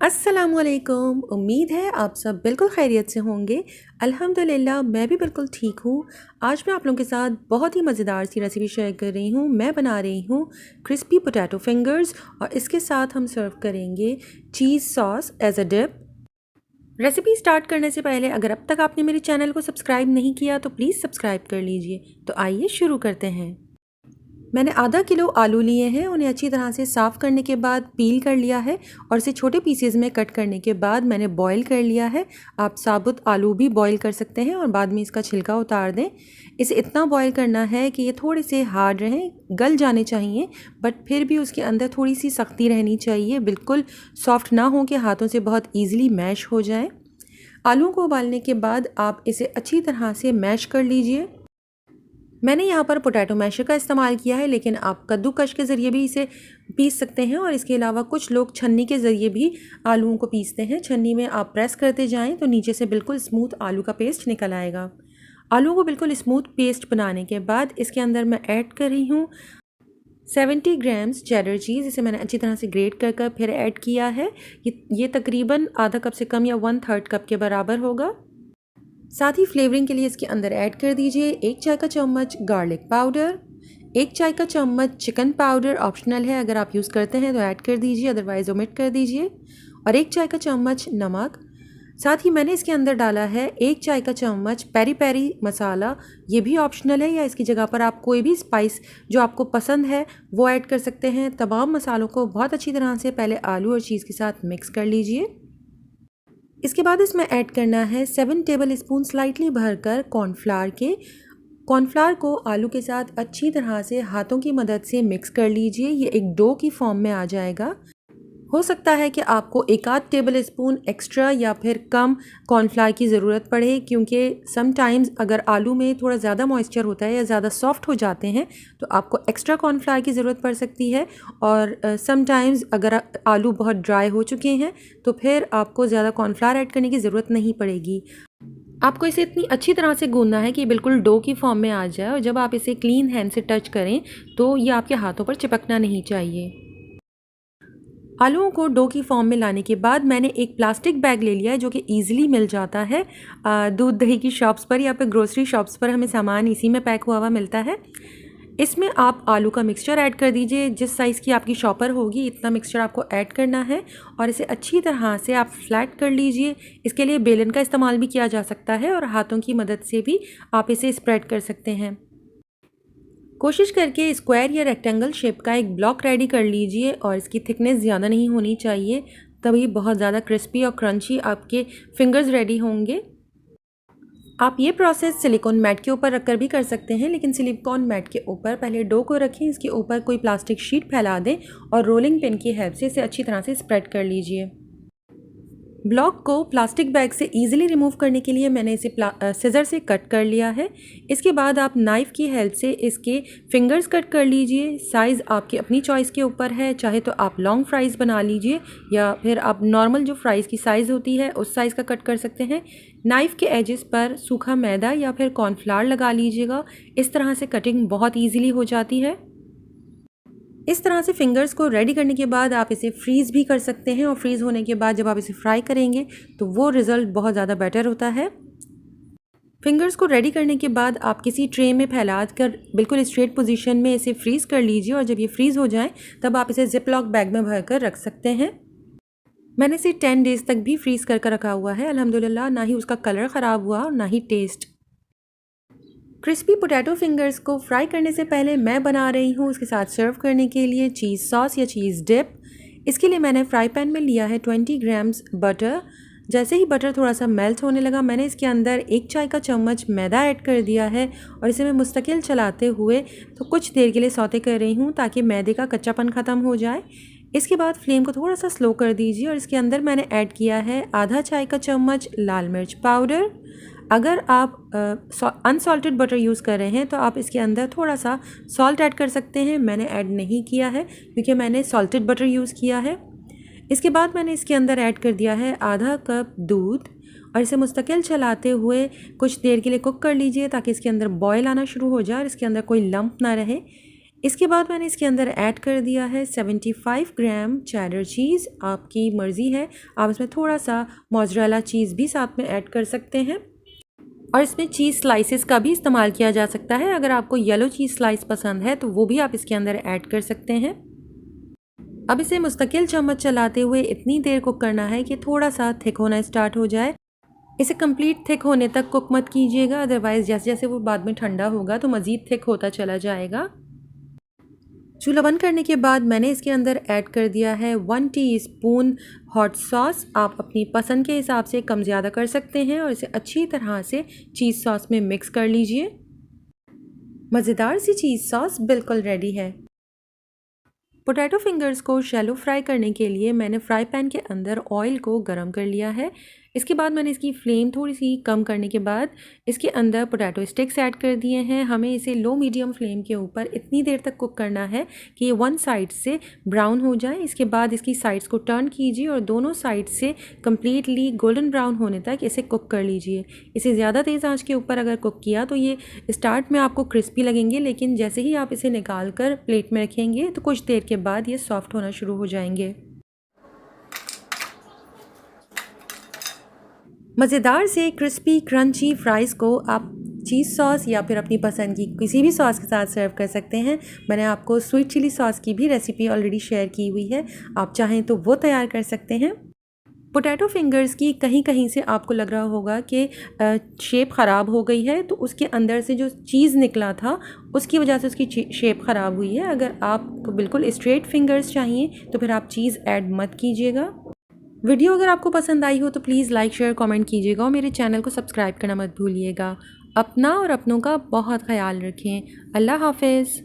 अस्सलामुअलैकुम। उम्मीद है आप सब बिल्कुल खैरियत से होंगे। अल्हम्दुलिल्लाह मैं भी बिल्कुल ठीक हूँ। आज मैं आप लोगों के साथ बहुत ही मज़ेदार सी रेसिपी शेयर कर रही हूँ। मैं बना रही हूँ क्रिस्पी पोटैटो फिंगर्स और इसके साथ हम सर्व करेंगे cheese sauce as a dip. Recipe start करने से पहले अगर अब तक आपने मेरे चैनल को सब्सक्राइब नहीं किया तो प्लीज़ सब्सक्राइब कर लीजिए। तो आइए शुरू करते हैं। मैंने आधा किलो आलू लिए हैं। उन्हें अच्छी तरह से साफ़ करने के बाद पील कर लिया है और इसे छोटे पीसेस में कट करने के बाद मैंने बॉईल कर लिया है। आप साबुत आलू भी बॉईल कर सकते हैं और बाद में इसका छिलका उतार दें। इसे इतना बॉईल करना है कि ये थोड़े से हार्ड रहें, गल जाने चाहिए, बट फिर भी उसके अंदर थोड़ी सी सख्ती रहनी चाहिए। बिल्कुल सॉफ्ट ना हो कि हाथों से बहुत ईज़िली मैश हो जाए। आलू को उबालने के बाद आप इसे अच्छी तरह से मैश कर लीजिए। मैंने यहाँ पर पोटैटो मैशर का इस्तेमाल किया है, लेकिन आप कद्दूकश के ज़रिए भी इसे पीस सकते हैं और इसके अलावा कुछ लोग छन्नी के ज़रिए भी आलूओं को पीसते हैं। छन्नी में आप प्रेस करते जाएं तो नीचे से बिल्कुल स्मूथ आलू का पेस्ट निकल आएगा। आलूओं को बिल्कुल स्मूथ पेस्ट बनाने के बाद इसके अंदर मैं ऐड कर रही हूँ 70 ग्राम्स चेडर चीज़। इसे मैंने अच्छी तरह से ग्रेट कर फिर ऐड किया है। ये तकरीबन आधा कप से कम या 1/3 कप के बराबर होगा। साथ ही फ्लेवरिंग के लिए इसके अंदर ऐड कर दीजिए 1 चाय का चम्मच गार्लिक पाउडर, 1 चाय का चम्मच चिकन पाउडर, ऑप्शनल है, अगर आप यूज़ करते हैं तो ऐड कर दीजिए, अदरवाइज़ ओमिट कर दीजिए, और 1 चाय का चम्मच नमक। साथ ही मैंने इसके अंदर डाला है 1 चाय का चम्मच पेरी पेरी मसाला। ये भी ऑप्शनल है, या इसकी जगह पर आप कोई भी स्पाइस जो आपको पसंद है वो ऐड कर सकते हैं। तमाम मसालों को बहुत अच्छी तरह से पहले आलू और चीज़ के साथ मिक्स कर लीजिए। इसके बाद इसमें ऐड करना है 7 टेबल स्पून स्लाइटली भरकर कॉर्नफ्लावर के। कॉर्नफ्लावर को आलू के साथ अच्छी तरह से हाथों की मदद से मिक्स कर लीजिए। ये एक डो की फॉर्म में आ जाएगा। हो सकता है कि आपको 1 आध टेबल स्पून एक्स्ट्रा या फिर कम कॉर्नफ्लावर की ज़रूरत पड़े, क्योंकि समटाइम्स अगर आलू में थोड़ा ज़्यादा मॉइस्चर होता है या ज़्यादा सॉफ्ट हो जाते हैं तो आपको एक्स्ट्रा कॉर्नफ्लावर की ज़रूरत पड़ सकती है। और समटाइम्स अगर आलू बहुत ड्राई हो चुके हैं तो फिर आपको ज़्यादा कॉर्नफ्लावर ऐड करने की ज़रूरत नहीं पड़ेगी। आपको इसे इतनी अच्छी तरह से गूंदना है कि बिल्कुल डो की फॉर्म में आ जाए, और जब आप इसे क्लीन हैंड से टच करें तो ये आपके हाथों पर चिपकना नहीं चाहिए। आलूओं को डो की फॉर्म में लाने के बाद मैंने एक प्लास्टिक बैग ले लिया है जो कि ईज़िली मिल जाता है दूध दही की शॉप्स पर या फिर ग्रोसरी शॉप्स पर हमें सामान इसी में पैक हुआ मिलता है। इसमें आप आलू का मिक्सचर ऐड कर दीजिए। जिस साइज़ की आपकी शॉपर होगी इतना मिक्सचर आपको ऐड करना है और इसे अच्छी तरह से आप फ्लैट कर लीजिए। इसके लिए बेलन का इस्तेमाल भी किया जा सकता है और हाथों की मदद से भी आप इसे स्प्रेड कर सकते हैं। कोशिश करके स्क्वायर या रेक्टेंगल शेप का एक ब्लॉक रेडी कर लीजिए और इसकी थिकनेस ज़्यादा नहीं होनी चाहिए, तभी बहुत ज़्यादा क्रिस्पी और क्रंची आपके फिंगर्स रेडी होंगे। आप ये प्रोसेस सिलिकॉन मैट के ऊपर रखकर भी कर सकते हैं, लेकिन सिलिकॉन मैट के ऊपर पहले डो को रखें, इसके ऊपर कोई प्लास्टिक शीट फैला दें और रोलिंग पिन की हेल्प से इसे अच्छी तरह से स्प्रेड कर लीजिए। ब्लॉक को प्लास्टिक बैग से इजीली रिमूव करने के लिए मैंने इसे सिज़र से कट कर लिया है। इसके बाद आप नाइफ़ की हेल्प से इसके फिंगर्स कट कर लीजिए। साइज़ आपकी अपनी चॉइस के ऊपर है, चाहे तो आप लॉन्ग फ्राइज़ बना लीजिए या फिर आप नॉर्मल जो फ्राइज़ की साइज़ होती है उस साइज़ का कट कर सकते हैं। नाइफ़ के एजेस पर सूखा मैदा या फिर कॉर्नफ्लावर लगा लीजिएगा। इस तरह से कटिंग बहुत ईजीली हो जाती है। इस तरह से फिंगर्स को रेडी करने के बाद आप इसे फ्रीज़ भी कर सकते हैं, और फ्रीज़ होने के बाद जब आप इसे फ्राई करेंगे तो वो रिज़ल्ट बहुत ज़्यादा बेटर होता है। फिंगर्स को रेडी करने के बाद आप किसी ट्रे में फैला कर बिल्कुल स्ट्रेट पोजीशन में इसे फ्रीज़ कर लीजिए, और जब ये फ्रीज़ हो जाए तब आप इसे जिप लॉक बैग में भर कर रख सकते हैं। मैंने इसे 10 डेज़ तक भी फ्रीज़ कर रखा हुआ है। अल्हम्दुलिल्लाह ना ही उसका कलर ख़राब हुआ और ना ही टेस्ट। क्रिस्पी पोटैटो फिंगर्स को फ्राई करने से पहले मैं बना रही हूँ उसके साथ सर्व करने के लिए चीज़ सॉस या चीज़ डिप। इसके लिए मैंने फ्राई पैन में लिया है 20 ग्राम्स बटर। जैसे ही बटर थोड़ा सा मेल्ट होने लगा मैंने इसके अंदर 1 चाय का चम्मच मैदा ऐड कर दिया है और इसे मैं मुस्तकिल चलाते हुए तो कुछ देर के लिए सौते कर रही हूँ ताकि मैदे का कच्चापन ख़त्म हो जाए। इसके बाद फ्लेम को थोड़ा सा स्लो कर दीजिए और इसके अंदर मैंने ऐड किया है आधा चाय का चम्मच लाल मिर्च पाउडर। अगर आप अनसॉल्टेड बटर यूज़ कर रहे हैं तो आप इसके अंदर थोड़ा सा सॉल्ट ऐड कर सकते हैं। मैंने ऐड नहीं किया है क्योंकि मैंने सॉल्टेड बटर यूज़ किया है। इसके बाद मैंने इसके अंदर ऐड कर दिया है आधा कप दूध और इसे मुस्तकिल चलाते हुए कुछ देर के लिए कुक कर लीजिए ताकि इसके अंदर बॉयल आना शुरू हो जाए और इसके अंदर कोई लंप ना रहे। इसके बाद मैंने इसके अंदर ऐड कर दिया है 75 ग्राम चेडर चीज़। आपकी मर्ज़ी है, आप इसमें थोड़ा सा मोज़रेला चीज़ भी साथ में ऐड कर सकते हैं और इसमें चीज़ स्लाइसेस का भी इस्तेमाल किया जा सकता है। अगर आपको येलो चीज़ स्लाइस पसंद है तो वो भी आप इसके अंदर ऐड कर सकते हैं। अब इसे मुस्तकिल चम्मच चलाते हुए इतनी देर कुक करना है कि थोड़ा सा थिक होना स्टार्ट हो जाए। इसे कंप्लीट थिक होने तक कुक मत कीजिएगा, अदरवाइज़ जैसे जैसे वो बाद में ठंडा होगा तो मज़ीद थिक होता चला जाएगा। चूल्हा बंद करने के बाद मैंने इसके अंदर ऐड कर दिया है 1 टीस्पून हॉट सॉस। आप अपनी पसंद के हिसाब से कम ज़्यादा कर सकते हैं और इसे अच्छी तरह से चीज़ सॉस में मिक्स कर लीजिए। मज़ेदार सी चीज़ सॉस बिल्कुल रेडी है। पोटैटो फिंगर्स को शैलो फ्राई करने के लिए मैंने फ्राई पैन के अंदर ऑयल को गरम कर लिया है। इसके बाद मैंने इसकी फ्लेम थोड़ी सी कम करने के बाद इसके अंदर पोटैटो स्टिक्स ऐड कर दिए हैं। हमें इसे लो मीडियम फ्लेम के ऊपर इतनी देर तक कुक करना है कि ये वन साइड से ब्राउन हो जाए। इसके बाद इसकी साइड्स को टर्न कीजिए और दोनों साइड से कम्प्लीटली गोल्डन ब्राउन होने तक इसे कुक कर लीजिए। इसे ज़्यादा तेज़ आंच के ऊपर अगर कुक किया तो ये स्टार्ट में आपको क्रिस्पी लगेंगे, लेकिन जैसे ही आप इसे निकाल कर प्लेट में रखेंगे तो कुछ देर के बाद ये सॉफ्ट होना शुरू हो जाएंगे। मज़ेदार से क्रिस्पी क्रंची फ्राइज़ को आप चीज़ सॉस या फिर अपनी पसंद की किसी भी सॉस के साथ सर्व कर सकते हैं। मैंने आपको स्वीट चिली सॉस की भी रेसिपी ऑलरेडी शेयर की हुई है, आप चाहें तो वो तैयार कर सकते हैं। पोटैटो फिंगर्स की कहीं कहीं से आपको लग रहा होगा कि शेप ख़राब हो गई है, तो उसके अंदर से जो चीज़ निकला था उसकी वजह से उसकी शेप ख़राब हुई है। अगर आपको बिल्कुल स्ट्रेट फिंगर्स चाहिए तो फिर आप चीज़ ऐड मत कीजिएगा। वीडियो अगर आपको पसंद आई हो तो प्लीज़ लाइक शेयर कमेंट कीजिएगा और मेरे चैनल को सब्सक्राइब करना मत भूलिएगा। अपना और अपनों का बहुत ख्याल रखें। अल्लाह हाफ़िज़।